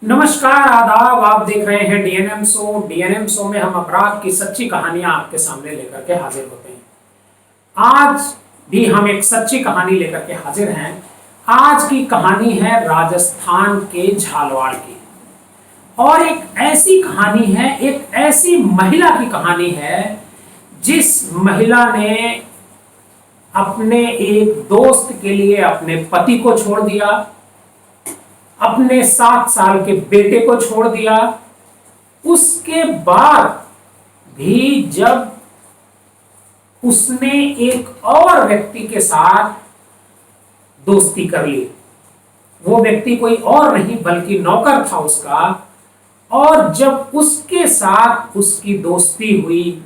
नमस्कार, आदाब। आप देख रहे हैं डीएनएम शो। डीएनएम शो में हम अपराध की सच्ची कहानियां आपके सामने लेकर के हाजिर होते हैं। आज भी हम एक सच्ची कहानी लेकर के हाजिर हैं। आज की कहानी है राजस्थान के झालवाड़ की, और एक ऐसी कहानी है, एक ऐसी महिला की कहानी है जिस महिला ने अपने एक दोस्त के लिए अपने पति को छोड़ दिया, अपने 7 साल के बेटे को छोड़ दिया। उसके बाद भी जब उसने एक और व्यक्ति के साथ दोस्ती कर ली, वो व्यक्ति कोई और नहीं बल्कि नौकर था उसका, और जब उसके साथ उसकी दोस्ती हुई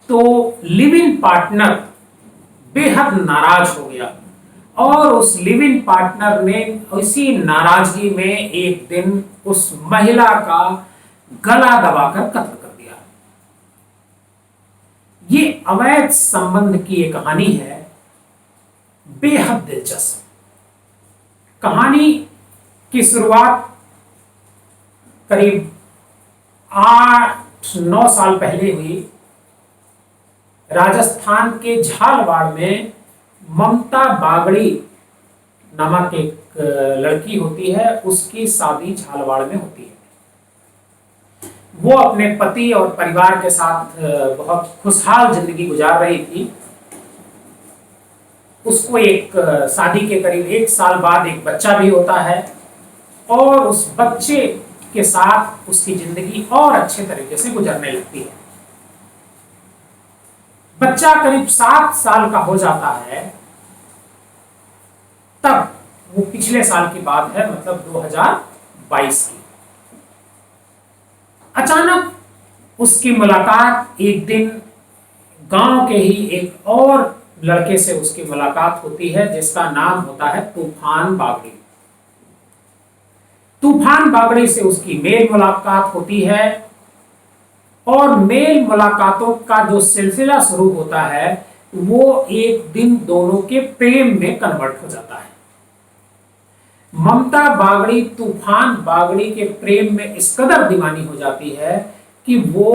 तो लिव इन पार्टनर बेहद नाराज हो गया, और उस लिव इन पार्टनर ने इसी नाराजगी में एक दिन उस महिला का गला दबाकर कत्ल कर दिया। ये अवैध संबंध की एक कहानी है, बेहद दिलचस्प। कहानी की शुरुआत करीब 8-9 साल पहले हुई। राजस्थान के झालवाड़ में ममता बागड़ी नामक एक लड़की होती है, उसकी शादी झालवाड़ में होती है। वो अपने पति और परिवार के साथ बहुत खुशहाल जिंदगी गुजार रही थी। उसको एक शादी के करीब 1 साल बाद एक बच्चा भी होता है, और उस बच्चे के साथ उसकी जिंदगी और अच्छे तरीके से गुजरने लगती है। बच्चा करीब 7 साल का हो जाता है, तब वो पिछले साल की बात है, मतलब 2022 की। अचानक उसकी मुलाकात एक दिन गांव के ही एक और लड़के से उसकी मुलाकात होती है, जिसका नाम होता है तूफान बागड़ी। तूफान बागड़ी से उसकी मेल मुलाकात होती है, और मेल मुलाकातों का जो सिलसिला शुरू होता है वो एक दिन दोनों के प्रेम में कन्वर्ट हो जाता है। ममता बागड़ी तूफान बागड़ी के प्रेम में इस कदर दीवानी हो जाती है कि वो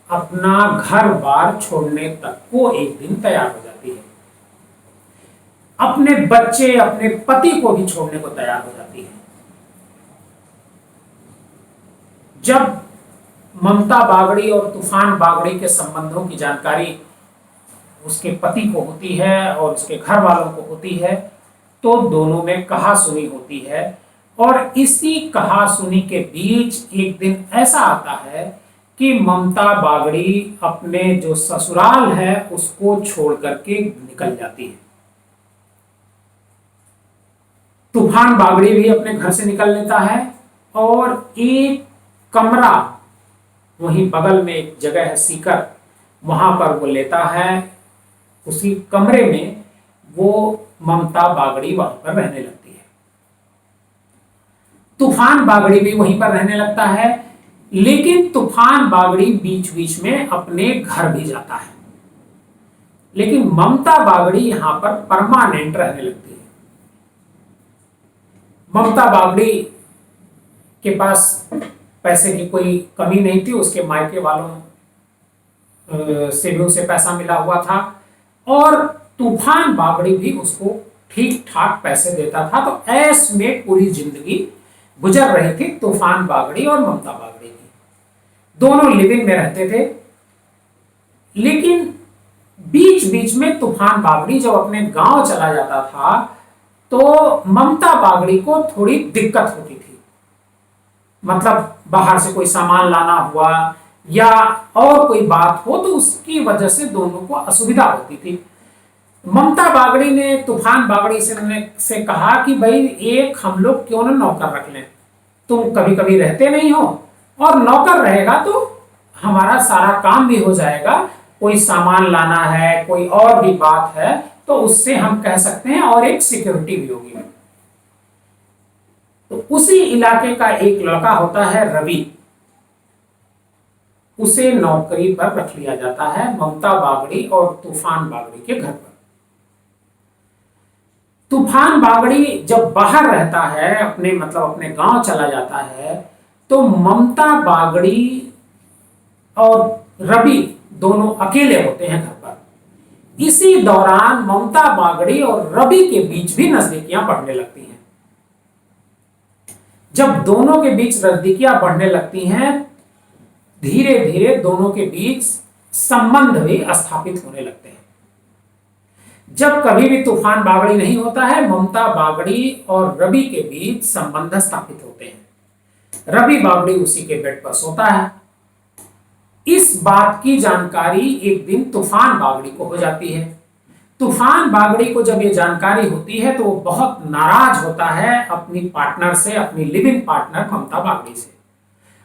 अपना घर बार छोड़ने तक को एक दिन तैयार हो जाती है। अपने बच्चे, अपने पति को भी छोड़ने को तैयार हो जाती है। जब ममता बागड़ी और तूफान बागड़ी के संबंधों की जानकारी उसके पति को होती है और उसके घर वालों को होती है, तो दोनों में कहासुनी होती है। और इसी कहासुनी के बीच एक दिन ऐसा आता है कि ममता बागड़ी अपने जो ससुराल है उसको छोड़ करके निकल जाती है। तूफान बागड़ी भी अपने घर से निकल लेता है, और एक कमरा वहीं बगल में एक जगह है सीकर, वहां पर वो लेता है। उसी कमरे में वो ममता बागड़ी वहां पर रहने लगती है। तूफान बागड़ी भी वहीं पर रहने लगता है, लेकिन तूफान बागड़ी बीच बीच में अपने घर भी जाता है। लेकिन ममता बागड़ी यहां पर परमानेंट रहने लगती है। ममता बागड़ी के पास पैसे की कोई कमी नहीं थी, उसके मायके वालों से भी उसे पैसा मिला हुआ था, और तूफान बागड़ी भी उसको ठीक ठाक पैसे देता था। तो ऐस में पूरी जिंदगी गुजर रही थी तूफान बागड़ी और ममता बागड़ी की। दोनों लिव इन में रहते थे, लेकिन बीच बीच में तूफान बागड़ी जब अपने गांव चला जाता था तो ममता बागड़ी को थोड़ी दिक्कत होती थी। मतलब बाहर से कोई सामान लाना हुआ या और कोई बात हो, तो उसकी वजह से दोनों को असुविधा होती थी। ममता बागड़ी ने तूफान बागड़ी से कहा कि भाई एक हम लोग क्यों ना नौकर रख लें, तुम कभी कभी रहते नहीं हो, और नौकर रहेगा तो हमारा सारा काम भी हो जाएगा। कोई सामान लाना है, कोई और भी बात है, तो उससे हम कह सकते हैं, और एक सिक्योरिटी भी होगी। तो उसी इलाके का एक लड़का होता है रवि, उसे नौकरी पर रख लिया जाता है ममता बागड़ी और तूफान बागड़ी के घर पर। तूफान बागड़ी जब बाहर रहता है, अपने मतलब अपने गांव चला जाता है, तो ममता बागड़ी और रवि दोनों अकेले होते हैं घर पर। इसी दौरान ममता बागड़ी और रवि के बीच भी नजदीकियां बढ़ने लगती हैं। जब दोनों के बीच नजदीकियां बढ़ने लगती हैं, धीरे धीरे दोनों के बीच संबंध भी स्थापित होने लगते हैं। जब कभी भी तूफान बागड़ी नहीं होता है, ममता बागड़ी और रवि के बीच संबंध स्थापित होते हैं। रवि बागड़ी उसी के बेड पर सोता है। इस बात की जानकारी एक दिन तूफान बागड़ी को हो जाती है। तूफान बागड़ी को जब ये जानकारी होती है तो वो बहुत नाराज होता है अपनी पार्टनर से, अपनी लिविंग पार्टनर ममता बागड़ी से,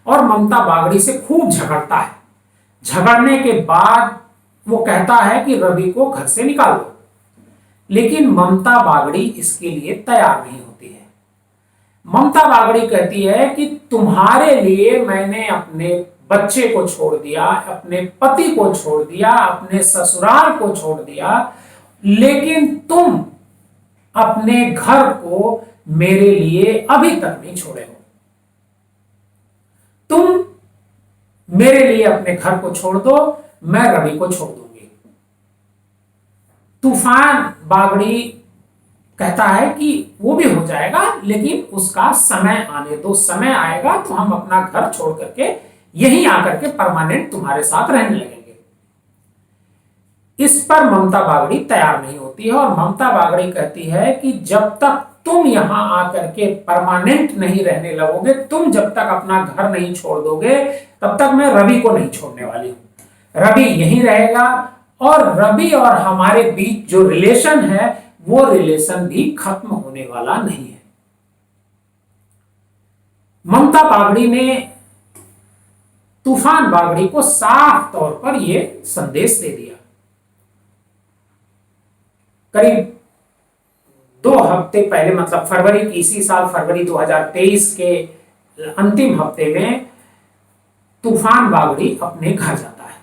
और ममता बागड़ी से खूब झगड़ता है। झगड़ने के बाद वो कहता है कि रवि को घर से निकाल दो, लेकिन ममता बागड़ी इसके लिए तैयार नहीं होती है। ममता बागड़ी कहती है कि तुम्हारे लिए मैंने अपने बच्चे को छोड़ दिया, अपने पति को छोड़ दिया, अपने ससुराल को छोड़ दिया, लेकिन तुम अपने घर को मेरे लिए अभी तक नहीं छोड़े हो। तुम मेरे लिए अपने घर को छोड़ दो, मैं रवि को छोड़ दूंगी। तूफान बागड़ी कहता है कि वो भी हो जाएगा, लेकिन उसका समय आने दो, समय आएगा तो हम अपना घर छोड़ करके यहीं आकर के परमानेंट तुम्हारे साथ रहने लगेंगे। इस पर ममता बागड़ी तैयार नहीं होती है और ममता बागड़ी कहती है कि जब तक तुम यहां आकर के परमानेंट नहीं रहने लगोगे, तुम जब तक अपना घर नहीं छोड़ दोगे, तब तक मैं रवि को नहीं छोड़ने वाली हूं। रवि यहीं रहेगा और रवि और हमारे बीच जो रिलेशन है वो रिलेशन भी खत्म होने वाला नहीं है। ममता बागड़ी ने तूफान बागड़ी को साफ तौर पर यह संदेश दे दिया। करीब 2 हफ्ते पहले, मतलब फरवरी की, इसी साल फरवरी 2023 के अंतिम हफ्ते में तूफान बागड़ी अपने घर जाता है।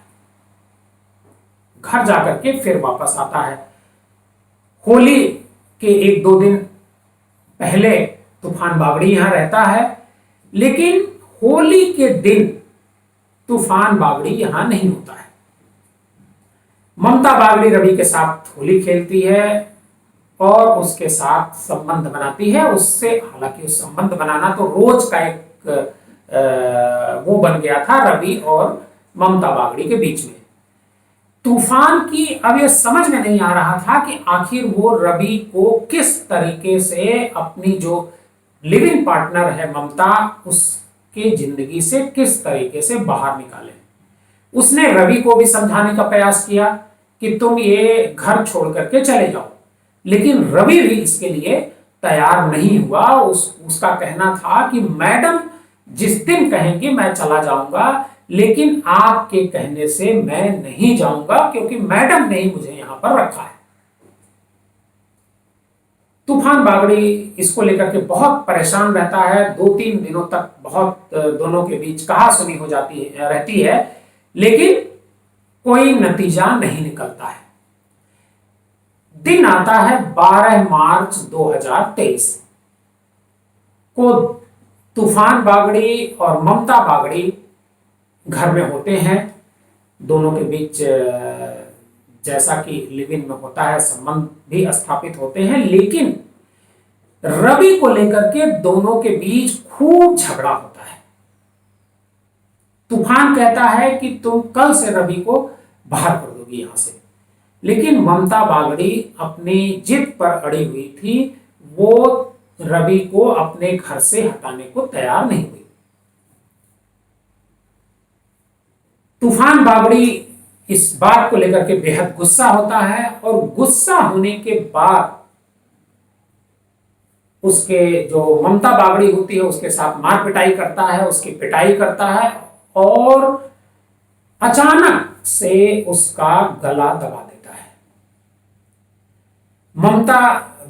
घर जाकर के फिर वापस आता है। होली के 1-2 दिन पहले तूफान बागड़ी यहां रहता है, लेकिन होली के दिन तूफान बागड़ी यहां नहीं होता है। ममता बागड़ी रवि के साथ होली खेलती है और उसके साथ संबंध बनाती है उससे। हालांकि उस संबंध बनाना तो रोज का एक वो बन गया था रवि और ममता बागड़ी के बीच में। तूफान की अब यह समझ में नहीं आ रहा था कि आखिर वो रवि को किस तरीके से, अपनी जो लिविंग पार्टनर है ममता, उसके जिंदगी से किस तरीके से बाहर निकाले। उसने रवि को भी समझाने का प्रयास किया कि तुम ये घर छोड़ करके चले जाओ, लेकिन रवि भी इसके लिए तैयार नहीं हुआ। उसका कहना था कि मैडम जिस दिन कहेंगे मैं चला जाऊंगा, लेकिन आपके कहने से मैं नहीं जाऊंगा, क्योंकि मैडम ने ही मुझे यहां पर रखा है। तूफान बागड़ी इसको लेकर के बहुत परेशान रहता है। 2-3 दिनों तक बहुत दोनों के बीच कहासुनी हो जाती है, रहती है, लेकिन कोई नतीजा नहीं निकलता है। दिन आता है 12 मार्च 2023 को। तूफान बागड़ी और ममता बागड़ी घर में होते हैं। दोनों के बीच जैसा कि लिविंग में होता है संबंध भी स्थापित होते हैं, लेकिन रवि को लेकर के दोनों के बीच खूब झगड़ा होता है। तूफान कहता है कि तुम कल से रवि को बाहर कर दोगी यहां से, लेकिन ममता बागड़ी अपनी जिद पर अड़ी हुई थी। वो रवि को अपने घर से हटाने को तैयार नहीं हुई। तूफान बागड़ी इस बात को लेकर के बेहद गुस्सा होता है और गुस्सा होने के बाद उसके जो ममता बागड़ी होती है उसके साथ मार पिटाई करता है, उसकी पिटाई करता है और अचानक से उसका गला दबा देता है। ममता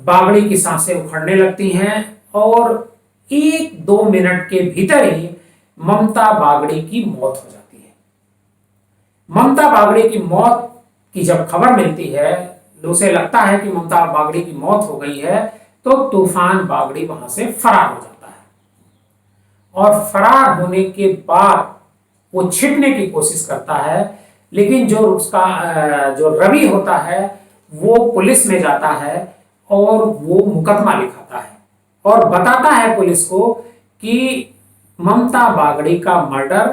बागड़ी की सांसें उखड़ने लगती हैं और 1-2 मिनट के भीतर ही ममता बागड़ी की मौत हो जाती है। ममता बागड़ी की मौत की जब खबर मिलती है, उसे लगता है कि ममता बागड़ी की मौत हो गई है, तो तूफान बागड़ी वहां से फरार हो जाता है। और फरार होने के बाद वो छिपने की कोशिश करता है, लेकिन जो उसका जो रवि होता है वो पुलिस में जाता है और वो मुकदमा लिखाता है और बताता है पुलिस को कि ममता बागड़ी का मर्डर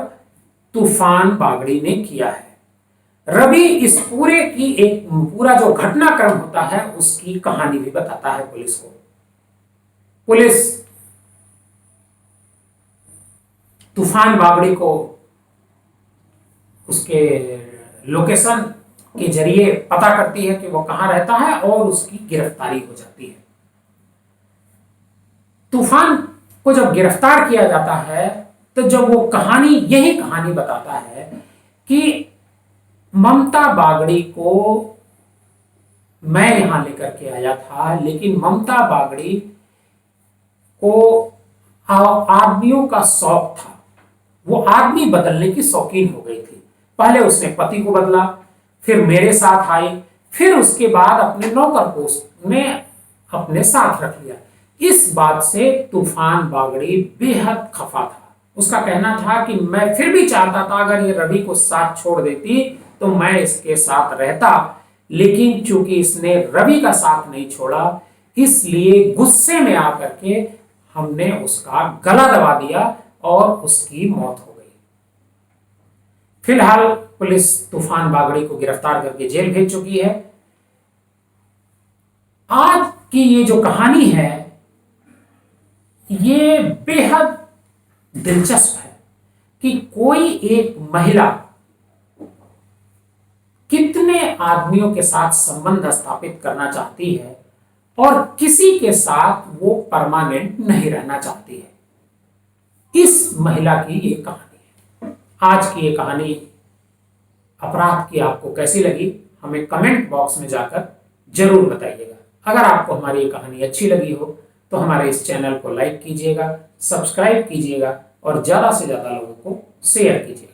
तूफान बागड़ी ने किया है। रवि इस पूरे की एक पूरा जो घटनाक्रम होता है उसकी कहानी भी बताता है पुलिस को। पुलिस तूफान बागड़ी को उसके लोकेशन के जरिए पता करती है कि वो कहां रहता है और उसकी गिरफ्तारी हो जाती है। तूफान को जब गिरफ्तार किया जाता है तो जब वो कहानी यही कहानी बताता है कि ममता बागड़ी को मैं यहां लेकर के आया था, लेकिन ममता बागड़ी को आदमियों का शौक था, वो आदमी बदलने की शौकीन हो गई थी। पहले उसने पति को बदला, फिर मेरे साथ आई, फिर उसके बाद अपने नौकर को उसने अपने साथ रख लिया। इस बात से तूफान बागड़ी बेहद खफा था। उसका कहना था कि मैं फिर भी चाहता था अगर ये रवि को साथ छोड़ देती तो मैं इसके साथ रहता, लेकिन चूंकि इसने रवि का साथ नहीं छोड़ा इसलिए गुस्से में आकर के हमने उसका गला दबा दिया और उसकी मौत हो गई। फिलहाल पुलिस तूफान बागड़ी को गिरफ्तार करके जेल भेज चुकी है। आज की ये जो कहानी है ये बेहद दिलचस्प है कि कोई एक महिला कितने आदमियों के साथ संबंध स्थापित करना चाहती है और किसी के साथ वो परमानेंट नहीं रहना चाहती है। इस महिला की ये कहानी है। आज की ये कहानी अपराध की आपको कैसी लगी हमें कमेंट बॉक्स में जाकर जरूर बताइएगा। अगर आपको हमारी ये कहानी अच्छी लगी हो तो हमारे इस चैनल को लाइक कीजिएगा, सब्सक्राइब कीजिएगा और ज्यादा से ज्यादा लोगों को शेयर कीजिएगा।